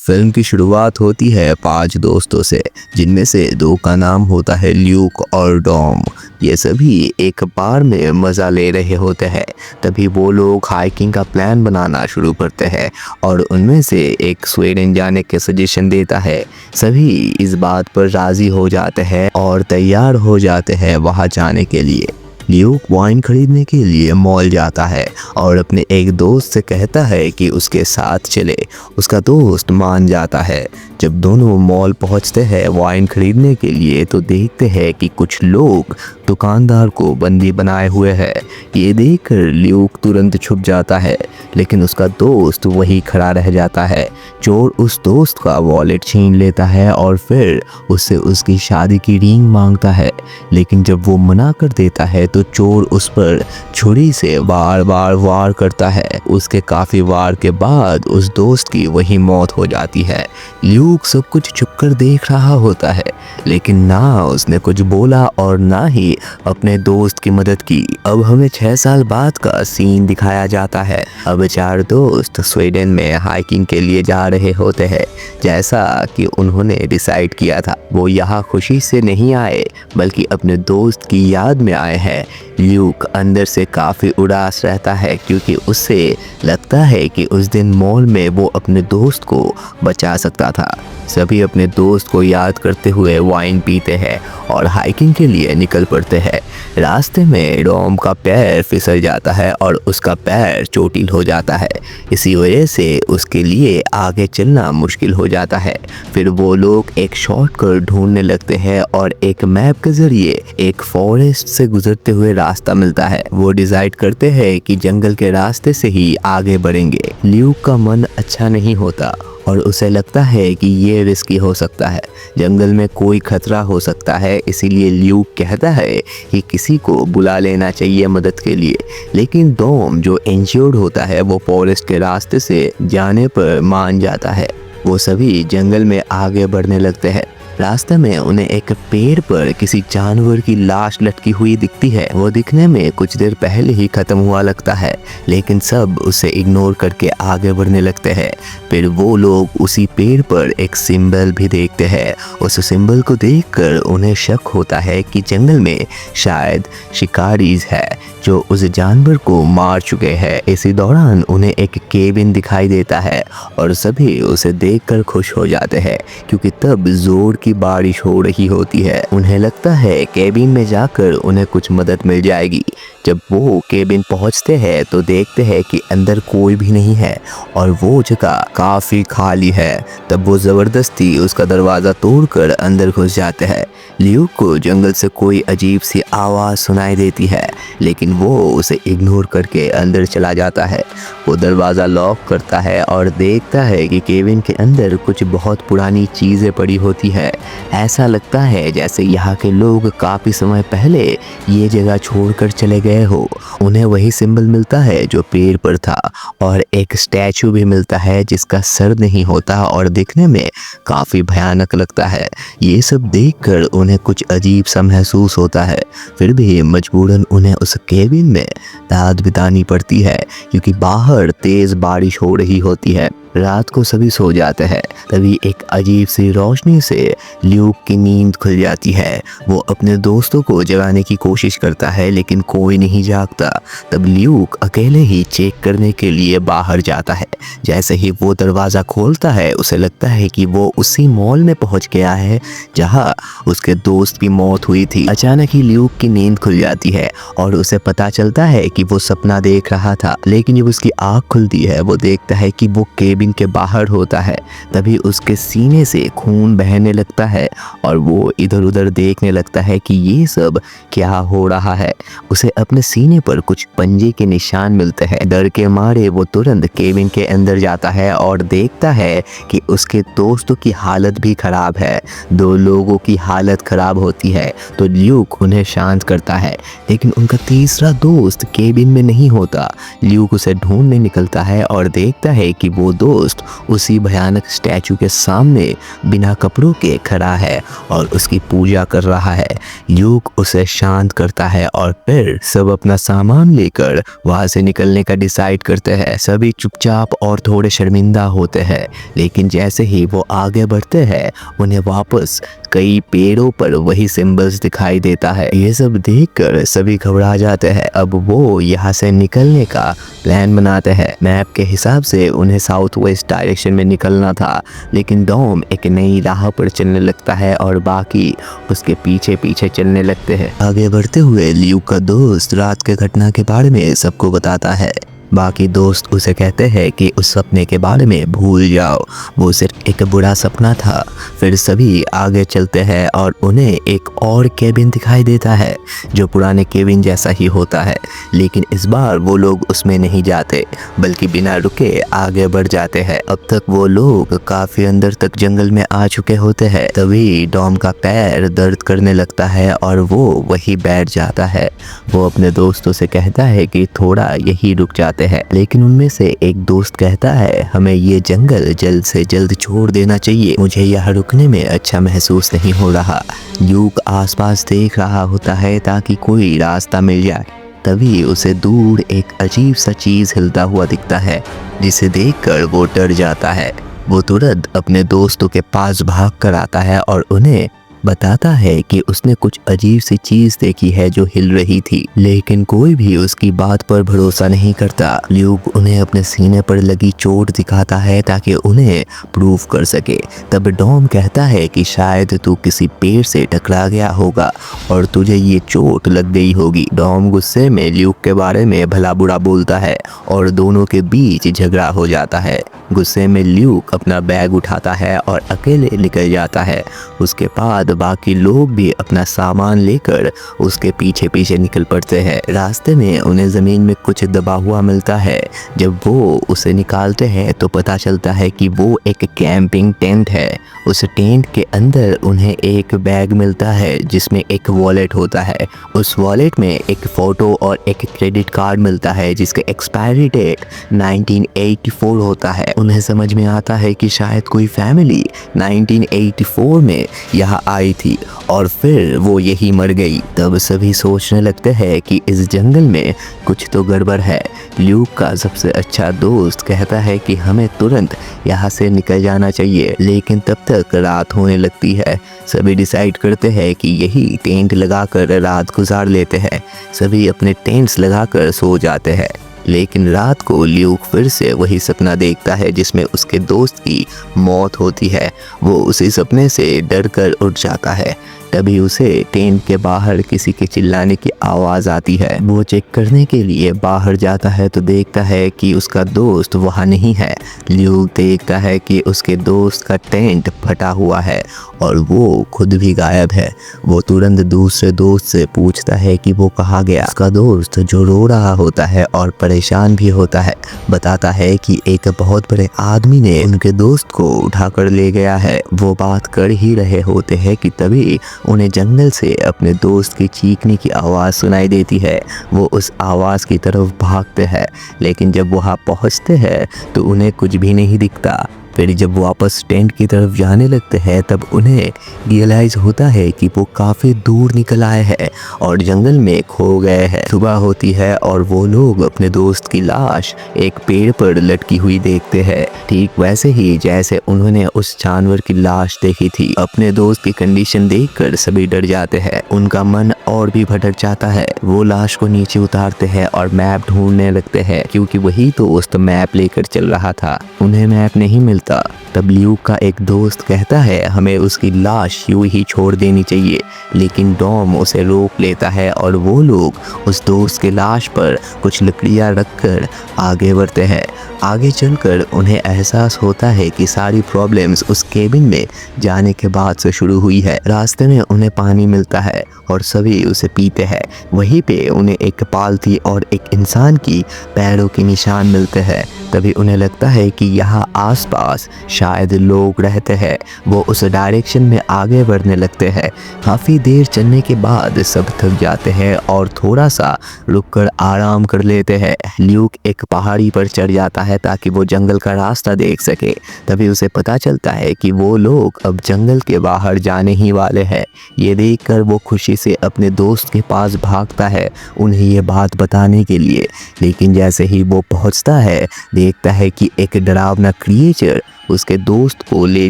Film की शुरुआत होती है 5 दोस्तों से, जिनमें से 2 का नाम होता है ल्यूक और डॉम। ये सभी एक बार में मज़ा ले रहे होते हैं। तभी वो लोग हाइकिंग का प्लान बनाना शुरू करते हैं और उनमें से एक स्वीडन जाने के सजेशन देता है। सभी इस बात पर राज़ी हो जाते हैं और तैयार हो जाते हैं वहाँ जाने के लिए। ल्यूक वाइन खरीदने के लिए मॉल जाता है और अपने एक दोस्त से कहता है कि उसके साथ चले। उसका दोस्त मान जाता है। जब दोनों मॉल पहुंचते हैं वाइन खरीदने के लिए तो देखते हैं कि कुछ लोग दुकानदार को बंदी बनाए हुए हैं। ये देखकर ल्यूक तुरंत छुप जाता है, लेकिन उसका दोस्त वही खड़ा रह जाता है। चोर उस दोस्त का वॉलेट छीन लेता है और फिर उससे उसकी शादी की रिंग मांगता है, लेकिन जब वो मना कर देता है तो चोर उस पर छुरी से बार बार वार करता है। उसके काफ़ी वार के बाद उस दोस्त की वही मौत हो जाती है। ल्यूक सब कुछ छुपकर देख रहा होता है, लेकिन ना उसने कुछ बोला और ना ही अपने दोस्त की मदद की। अब हमें 6 साल बाद का सीन दिखाया जाता है। अब 4 दोस्त स्वीडन में हाइकिंग के लिए जा रहे होते हैं। जैसा कि उन्होंने डिसाइड किया था, वो यहाँ खुशी से नहीं आए बल्कि अपने दोस्त की याद में आए हैं। ल्यूक अंदर से काफ़ी उदास रहता है क्योंकि उससे लगता है कि उस दिन मॉल में वो अपने दोस्त को बचा सकता था। सभी अपने दोस्त को याद करते हुए वाइन पीते हैं और हाइकिंग के लिए निकल पड़ते हैं। रास्ते में डॉम का पैर फिसल जाता है और उसका पैर चोटिल हो जाता है। इसी वजह से उसके लिए आगे चलना मुश्किल हो जाता है। फिर वो लोग एक शॉर्टकट ढूंढने लगते हैं और एक मैप के जरिए एक फॉरेस्ट से गुजरते हुए रास्ता मिलता है। वो डिसाइड करते हैं कि जंगल के रास्ते से ही आगे बढ़ेंगे। ल्यूक का मन अच्छा नहीं होता और उसे लगता है कि ये रिस्की हो सकता है, जंगल में कोई खतरा हो सकता है। इसीलिए ल्यूक कहता है कि किसी को बुला लेना चाहिए मदद के लिए, लेकिन डॉम जो इंश्योर्ड होता है वो फॉरेस्ट के रास्ते से जाने पर मान जाता है। वो सभी जंगल में आगे बढ़ने लगते हैं। रास्ते में उन्हें एक पेड़ पर किसी जानवर की लाश लटकी हुई दिखती है। वो दिखने में कुछ देर पहले ही खत्म हुआ लगता है, लेकिन सब उसे इग्नोर करके आगे बढ़ने लगते हैं। फिर वो लोग उसी पेड़ पर एक सिंबल भी देखते हैं। उस सिंबल को देखकर उन्हें शक होता है कि जंगल में शायद शिकारीज है जो उस जानवर को मार चुके हैं। इसी दौरान उन्हें एक केबिन दिखाई देता है और सभी उसे देखकर खुश हो जाते हैं क्योंकि तब जोर की बारिश हो रही होती है। उन्हें लगता है केबिन में जाकर उन्हें कुछ मदद मिल जाएगी। जब वो केबिन पहुंचते हैं तो देखते हैं कि अंदर कोई भी नहीं है और वो जगह काफ़ी खाली है। तब वो ज़बरदस्ती उसका दरवाज़ा तोड़कर अंदर घुस जाते हैं। ल्यूक को जंगल से कोई अजीब सी आवाज़ सुनाई देती है, लेकिन वो उसे इग्नोर करके अंदर चला जाता है। वो दरवाज़ा लॉक करता है और देखता है कि केबिन के अंदर कुछ बहुत पुरानी चीज़ें पड़ी होती है। ऐसा लगता है जैसे यहाँ के लोग काफ़ी समय पहले ये जगह छोड़कर चले गए हो। उन्हें वही सिंबल मिलता है जो पेड़ पर था और एक स्टैचू भी मिलता है जिसका सर नहीं होता और दिखने में काफ़ी भयानक लगता है। ये सब देखकर उन्हें कुछ अजीब सा महसूस होता है। फिर भी मजबूरन उन्हें उस केबिन में रात बितानी पड़ती है क्योंकि बाहर तेज़ बारिश हो रही होती है। रात को सभी सो जाते हैं। तभी एक अजीब सी रोशनी से ल्यूक की नींद खुल जाती है। वो अपने दोस्तों को जगाने की कोशिश करता है, लेकिन कोई नहीं जागता। तब ल्यूक अकेले ही चेक करने के लिए बाहर जाता है। जैसे ही वो दरवाज़ा खोलता है उसे लगता है कि वो उसी मॉल में पहुंच गया है जहां उसके दोस्त की मौत हुई थी। अचानक ही ल्यूक की नींद खुल जाती है और उसे पता चलता है कि वो सपना देख रहा था। लेकिन जब उसकी आँख खुलती है वो देखता है कि वो केबिन के बाहर होता है। तभी उसके सीने से खून बहने लगता है और वो इधर उधर देखने लगता है कि ये सब क्या हो रहा है। उसे अपने सीने पर कुछ पंजे के निशान मिलते हैं। डर के मारे वो तुरंत केबिन के अंदर जाता है और देखता है कि उसके दोस्तों की हालत भी खराब है। 2 लोगों की हालत खराब होती है तो ल्यूक उन्हें शांत करता है, लेकिन उनका तीसरा दोस्त केबिन में नहीं होता। ल्यूक उसे ढूंढने निकलता है और देखता है कि वो दोस्त दोस्त उसी भयानक स्टैचू के सामने बिना कपड़ों के खड़ा है और उसकी पूजा कर रहा है। ल्यूक उसे शांत करता है और फिर सब अपना सामान लेकर वहां से निकलने का डिसाइड करते हैं। सभी चुपचाप और थोड़े शर्मिंदा होते हैं, लेकिन जैसे ही वो आगे बढ़ते हैं उन्हें वापस कई पेड़ों पर वही सिंबल्स दिखाई देता है। ये सब देखकर सभी घबरा जाते हैं। अब वो यहाँ से निकलने का प्लान बनाते हैं। मैप के हिसाब से उन्हें साउथ वेस्ट डायरेक्शन में निकलना था, लेकिन डॉम एक नई राह पर चलने लगता है और बाकी उसके पीछे पीछे चलने लगते हैं। आगे बढ़ते हुए ल्यूक का दोस्त रात के घटना के बारे में सबको बताता है। बाकी दोस्त उसे कहते हैं कि उस सपने के बारे में भूल जाओ, वो सिर्फ एक बुरा सपना था। फिर सभी आगे चलते हैं और उन्हें एक और केबिन दिखाई देता है जो पुराने केबिन जैसा ही होता है, लेकिन इस बार वो लोग उसमें नहीं जाते बल्कि बिना रुके आगे बढ़ जाते हैं। अब तक वो लोग काफी अंदर तक जंगल में आ चुके होते हैं। तभी डॉम का पैर दर्द करने लगता है और वो वहीं बैठ जाता है। वो अपने दोस्तों से कहता है कि थोड़ा यही रुक जाते हैं, लेकिन उनमें से एक दोस्त कहता है हमें ये जंगल जल्द से जल्द छोड़ देना चाहिए, मुझे यहाँ रुकने में अच्छा महसूस नहीं हो रहा। ल्यूक आसपास देख रहा होता है ताकि कोई रास्ता मिल जाए। तभी उसे दूर एक अजीब सा चीज हिलता हुआ दिखता है, जिसे देखकर वो डर जाता है। वो तुरंत अपने दोस्तों के पास भाग कर आता है और उन्हें बताता है कि उसने कुछ अजीब सी चीज देखी है जो हिल रही थी, लेकिन कोई भी उसकी बात पर भरोसा नहीं करता। ल्यूक उन्हें अपने सीने पर लगी चोट दिखाता है ताकि उन्हें प्रूव कर सके। तब डॉम कहता है कि शायद तू किसी पेड़ से टकरा गया होगा और तुझे ये चोट लग गई होगी। डॉम गुस्से में ल्यूक के बारे में भला बुरा बोलता है और दोनों के बीच झगड़ा हो जाता है। गुस्से में ल्यूक अपना बैग उठाता है और अकेले निकल जाता है। उसके बाद बाकी लोग भी अपना सामान लेकर उसके पीछे पीछे निकल पड़ते हैं। रास्ते में उन्हें जमीन में कुछ दबा हुआ मिलता है। जब वो उसे निकालते हैं तो पता चलता है कि वो एक कैंपिंग टेंट है। उस टेंट के अंदर उन्हें एक बैग मिलता है जिसमें एक वॉलेट होता है। उस वॉलेट में एक फ़ोटो और एक क्रेडिट कार्ड मिलता है जिसके एक्सपायरी डेट 1984 होता है। उन्हें समझ में आता है कि शायद कोई फैमिली 1984 में यहाँ आई थी और फिर वो यही मर गई। तब सभी सोचने लगते हैं कि इस जंगल में कुछ तो गड़बड़ है। ल्यूक का सबसे अच्छा दोस्त कहता है कि हमें तुरंत यहाँ से निकल जाना चाहिए, लेकिन तब तक रात होने लगती है। सभी डिसाइड करते हैं कि यही टेंट लगाकर रात गुजार लेते हैं। सभी अपने टेंट्स लगाकर सो जाते हैं, लेकिन रात को ल्यूक फिर से वही सपना देखता है जिसमें उसके दोस्त की मौत होती है। वो उसी सपने से डर कर उठ जाता है। तभी उसे टेंट के बाहर किसी के चिल्लाने की आवाज़ आती है। वो चेक करने के लिए बाहर जाता है तो देखता है कि उसका दोस्त वहाँ नहीं है। ल्यूक देखता है कि उसके दोस्त का टेंट फटा हुआ है और वो खुद भी गायब है। वो तुरंत दूसरे दोस्त से पूछता है कि वो कहाँ गया। उसका दोस्त जो रो रहा होता है और परेशान भी होता है बताता है कि एक बहुत बड़े आदमी ने उनके दोस्त को उठाकर ले गया है। वो बात कर ही रहे होते हैं कि तभी उन्हें जंगल से अपने दोस्त की चीखने की आवाज़ सुनाई देती है। वो उस आवाज़ की तरफ भागते हैं, लेकिन जब वहाँ पहुँचते हैं तो उन्हें कुछ भी नहीं दिखता। फिर जब वापस टेंट की तरफ जाने लगते हैं तब उन्हें रियलाइज होता है कि वो काफ़ी दूर निकल आए हैं और जंगल में खो गए हैं। सुबह होती है और वो लोग अपने दोस्त की लाश एक पेड़ पर लटकी हुई देखते हैं, ठीक वैसे ही जैसे उन्होंने उस जानवर की लाश देखी थी। अपने दोस्त की कंडीशन देखकर सभी डर जाते हैं। उनका मन और भी भटक जाता है। वो लाश को नीचे उतारते हैं और मैप ढूंढने लगते हैं, क्योंकि वही दोस्त मैप लेकर चल रहा था। उन्हें मैप नहीं मिलता। तब ल्यूक का एक दोस्त कहता है हमें उसकी लाश यूं ही छोड़ देनी चाहिए, लेकिन डॉम उसे रोक लेता है और वो लोग उस दोस्त के लाश पर कुछ लकड़ियां रखकर आगे बढ़ते हैं। आगे चलकर उन्हें एहसास होता है कि सारी प्रॉब्लम्स उस केबिन में जाने के बाद से शुरू हुई है। रास्ते में उन्हें पानी मिलता है और सभी उसे पीते हैं। वहीं पे उन्हें एक पालथी और एक इंसान की पैरों के निशान मिलते हैं। तभी उन्हें लगता है कि यहाँ आसपास पास शायद लोग रहते हैं। वो उस डायरेक्शन में आगे बढ़ने लगते हैं। काफ़ी देर चलने के बाद सब थक जाते हैं और थोड़ा सा रुककर आराम कर लेते हैं। ल्यूक एक पहाड़ी पर चढ़ जाता है ताकि वो जंगल का रास्ता देख सके। तभी उसे पता चलता है कि वो लोग अब जंगल के बाहर जाने ही वाले हैं। ये देखकर वो खुशी से अपने दोस्त के पास भागता है उन्हें ये बात बताने के लिए। लेकिन जैसे ही वो पहुंचता है देखता है कि एक डरावना क्रिएचर उसके दोस्त को ले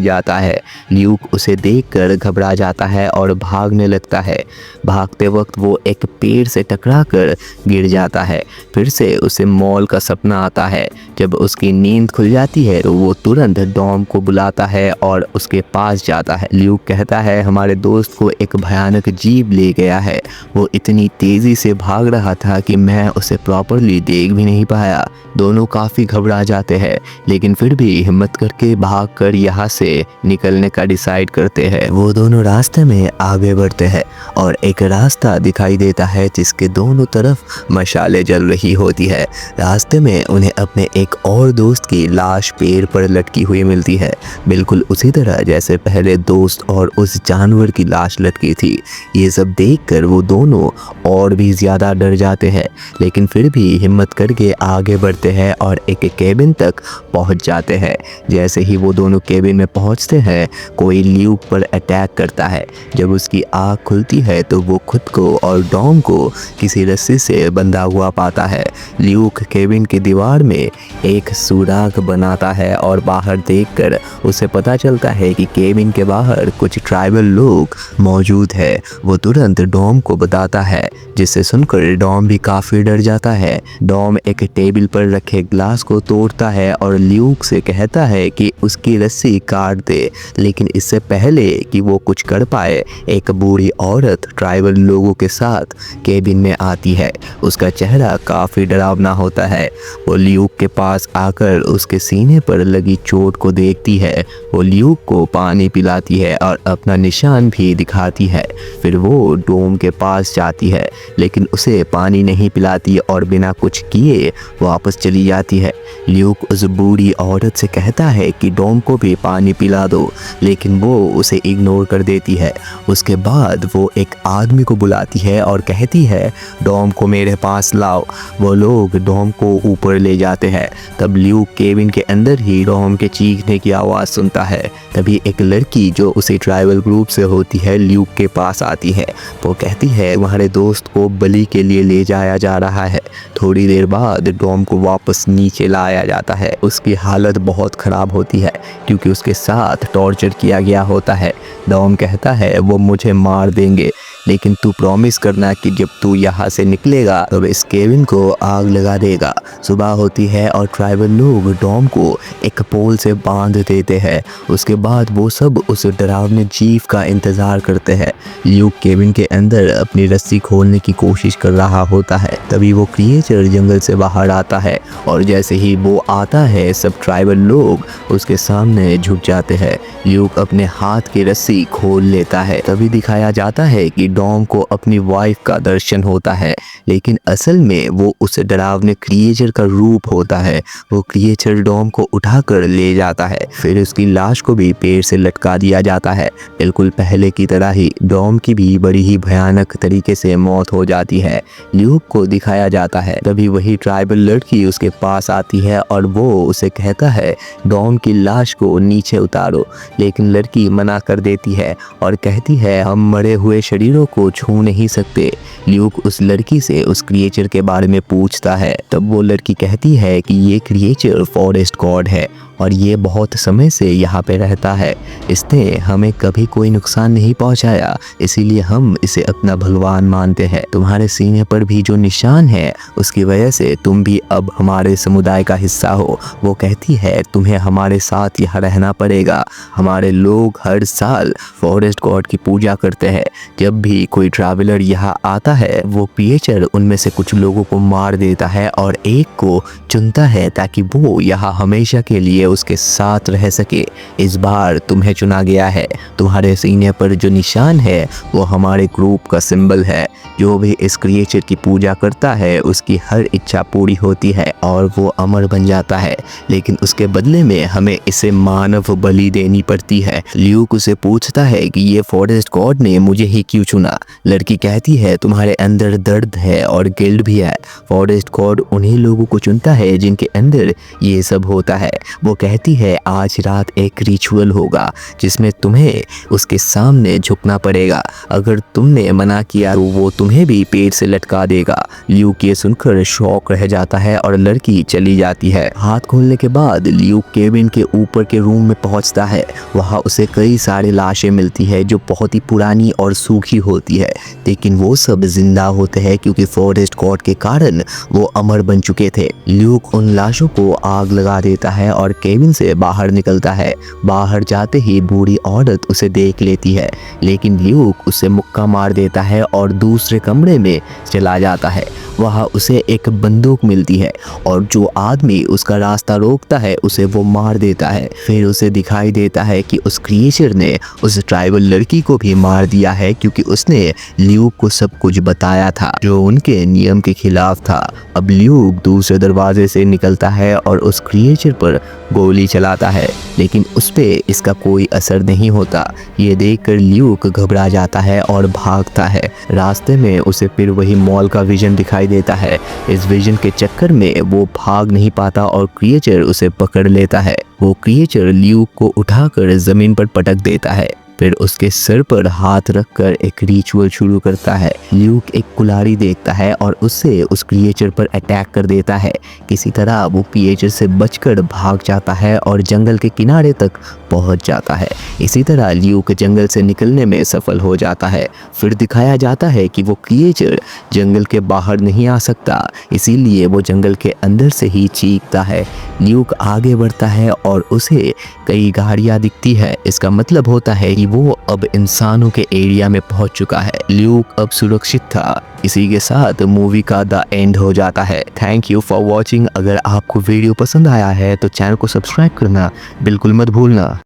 जाता है। ल्यूक उसे देखकर घबरा जाता है और भागने लगता है। भागते वक्त वो एक पेड़ से टकराकर गिर जाता है। फिर से उसे मॉल का सपना आता है। जब उसकी नींद खुल जाती है तो वो तुरंत डॉम को बुलाता है और उसके पास जाता है। ल्यूक कहता है हमारे दोस्त को एक भयानक जीव ले गया है। वो इतनी तेज़ी से भाग रहा था कि मैं उसे प्रॉपरली देख भी नहीं पाया। दोनों काफ़ी घबरा जाते हैं लेकिन फिर भी हिम्मत करके भागकर यहाँ से निकलने का डिसाइड करते हैं। वो दोनों रास्ते में आगे बढ़ते हैं और एक रास्ता दिखाई देता है जिसके दोनों तरफ मशालें जल रही होती है। रास्ते में उन्हें अपने एक और दोस्त की लाश पेड़ पर लटकी हुई मिलती है, बिल्कुल उसी तरह जैसे पहले दोस्त और उस जानवर की लाश लटकी थी। ये सब देखकर वो दोनों और भी ज़्यादा डर जाते हैं लेकिन फिर भी हिम्मत करके आगे बढ़ते हैं और एक केबिन तक पहुंच जाते हैं। जैसे ही वो दोनों केबिन में पहुंचते हैं कोई ल्यूक पर अटैक करता है। जब उसकी आँख खुलती है तो वो खुद को और डॉम को किसी रस्सी से बंधा हुआ पाता है। ल्यूक केबिन की दीवार में एक सुराग बनाता है और बाहर देखकर उसे पता चलता है कि केबिन के बाहर कुछ ट्राइबल लोग मौजूद है। वो तुरंत डॉम को बताता है जिसे सुनकर डॉम भी काफ़ी डर जाता है। डॉम एक टेबल पर रखे ग्लास को तोड़ता है और ल्यूक से कहता है कि उसकी रस्सी काट दे। लेकिन इससे पहले कि वो कुछ कर पाए एक बूढ़ी औरत ट्राइबल लोगों के साथ केबिन में आती है। उसका चेहरा काफ़ी डरावना होता है। वो ल्यूक के पास आकर उसके सीने पर लगी चोट को देखती है। वो ल्यूक को पानी पिलाती है और अपना निशान भी दिखाती है। फिर वो डॉम के पास जाती है लेकिन उसे पानी नहीं पिलाती और बिना कुछ किए वापस चली जाती है। ल्यूक उस बूढ़ी औरत से कहता है कि डॉम को भी पानी पिला दो लेकिन वो उसे इग्नोर कर देती है। उसके बाद वो एक आदमी को बुलाती है और कहती है डॉम को मेरे पास लाओ। वो लोग डॉम को ऊपर ले जाते हैं। तब ल्यूक केबिन के अंदर ही डॉम के चीखने की आवाज़ सुनता है। तभी एक लड़की जो उसी ट्राइबल ग्रुप से होती है ल्यूक के पास आती है। वो कहती है तुम्हारे दोस्त को बलि के लिए ले जाया जा रहा है। थोड़ी देर बाद डॉम को वापस नीचे लाया जाता है। उसकी हालत बहुत ख़राब होती है क्योंकि उसके साथ टॉर्चर किया गया होता है। डॉम कहता है वो मुझे मार देंगे लेकिन तू प्रॉमिस करना कि जब तू यहाँ से निकलेगा तो इस केबिन को आग लगा देगा। सुबह होती है और ट्राइबल लोग डॉम को एक पोल से बांध देते हैं। उसके बाद वो सब उस डरावने जीव का इंतज़ार करते हैं। ल्यूक केबिन के अंदर अपनी रस्सी खोलने की कोशिश कर रहा होता है। तभी वो क्रिएचर जंगल से बाहर आता है और जैसे ही वो आता है सब ट्राइबल लोग उसके सामने झुक जाते हैं। ल्यूक अपने हाथ की रस्सी खोल लेता है। तभी दिखाया जाता है कि डॉम को अपनी वाइफ का दर्शन होता है लेकिन असल में वो उस डरावने क्रिएचर का रूप होता है। वो क्रिएचर डॉम को उठाकर ले जाता है। फिर उसकी लाश को भी पेड़ से लटका दिया जाता है। बिल्कुल पहले की तरह ही डॉम की भी बड़ी ही भयानक तरीके से मौत हो जाती है। ल्यूक को दिखाया जाता है। तभी वही ट्राइबल लड़की उसके पास आती है और वो उसे कहता है डॉम की लाश को नीचे उतारो लेकिन लड़की मना कर देती है और कहती है हम मरे हुए शरीरों को छू नहीं सकते। ल्यूक उस लड़की से उस क्रिएचर के बारे में पूछता है। तब वो लड़की कहती है कि ये क्रिएचर फॉरेस्ट गॉड है और ये बहुत समय से यहाँ पे रहता है। इसने हमें कभी कोई नुकसान नहीं पहुँचाया इसीलिए हम इसे अपना भगवान मानते हैं। तुम्हारे सीने पर भी जो निशान है उसकी वजह से तुम भी अब हमारे समुदाय का हिस्सा हो। वो कहती है तुम्हें हमारे साथ यहाँ रहना पड़ेगा। हमारे लोग हर साल फॉरेस्ट गॉड की पूजा करते हैं। जब भी कोई ट्रैवलर यहाँ आता है वो क्रिएचर उनमें से कुछ लोगों को मार देता है और एक को चुनता है ताकि वो यहाँ हमेशा के लिए उसके साथ रह सके। इस बार तुम्हें चुना गया है। तुम्हारे सीने पर जो निशान है वो हमारे ग्रुप का सिंबल है। जो भी इस क्रिएचर की पूजा करता है उसकी हर इच्छा पूरी होती है और वो अमर बन जाता है, लेकिन उसके बदले में हमें इसे मानव बलि देनी पड़ती है। ल्यूक उसे पूछता है कि ये फॉरेस्ट गॉड ने मुझे ही क्यों चुना। लड़की कहती है तुम्हारे अंदर दर्द है और गिल्ट भी है। फॉरेस्ट गॉड उन्हीं लोगों को चुनता है जिनके अंदर ये सब होता है। वो कहती है आज रात एक रिचुअल होगा जिसमें तुम्हें उसके सामने झुकना पड़ेगा। अगर तुमने मना किया तो वो तुम्हें भी पेड़ से लटका देगा। ल्यूक ये सुनकर शॉक रह जाता है और लड़की चली जाती है। हाथ खोलने के बाद ल्यूक केबिन के ऊपर के रूम में पहुंचता है। वहाँ उसे कई सारी लाशें मिलती है जो बहुत ही पुरानी और सूखी होती है, लेकिन वो सब जिंदा होते हैं क्योंकि फॉरेस्ट गॉड के कारण वो अमर बन चुके थे। ल्यूक उन लाशों को आग लगा देता है और केबिन से बाहर निकलता है। बाहर जाते ही बूढ़ी औरत उसे देख लेती है, लेकिन ल्यूक उसे मुक्का मार देता है और दूसरे कमरे में चला जाता है। वहाँ उसे एक बंदूक मिलती है और जो आदमी उसका रास्ता रोकता है उसे वो मार देता है। फिर उसे दिखाई देता है कि उस क्रिएचर ने उस ट्राइबल लड़की को भी मार दिया है क्योंकि उसने ल्यूक को सब कुछ बताया था जो उनके नियम के खिलाफ था। अब ल्यूक दूसरे दरवाजे से निकलता है और उस क्रिएचर पर गोली चलाता है, लेकिन उस पे इसका कोई असर नहीं होता। ये देखकर ल्यूक घबरा जाता है और भागता है। रास्ते में उसे फिर वही मॉल का विजन दिखाई देता है। इस विजन के चक्कर में वो भाग नहीं पाता और क्रिएचर उसे पकड़ लेता है। वो क्रिएचर ल्यूक को उठाकर जमीन पर पटक देता है, फिर उसके सिर पर हाथ रखकर एक रिचुअल शुरू करता है। ल्यूक एक कुल्हाड़ी देखता है और उससे उस क्रिएचर पर अटैक कर देता है। किसी तरह वो क्रिएचर से बचकर भाग जाता है और जंगल के किनारे तक पहुंच जाता है। इसी तरह ल्यूक जंगल से निकलने में सफल हो जाता है। फिर दिखाया जाता है कि वो क्रिएचर जंगल के बाहर नहीं आ सकता, इसीलिए वो जंगल के अंदर से ही चीखता है। ल्यूक आगे बढ़ता है और उसे कई गाड़ियां दिखती है। इसका मतलब होता है कि वो अब इंसानों के एरिया में पहुंच चुका है। ल्यूक अब सुरक्षित था। इसी के साथ मूवी का द एंड हो जाता है। Thank you for watching. अगर आपको वीडियो पसंद आया है तो चैनल को सब्सक्राइब करना बिल्कुल मत भूलना।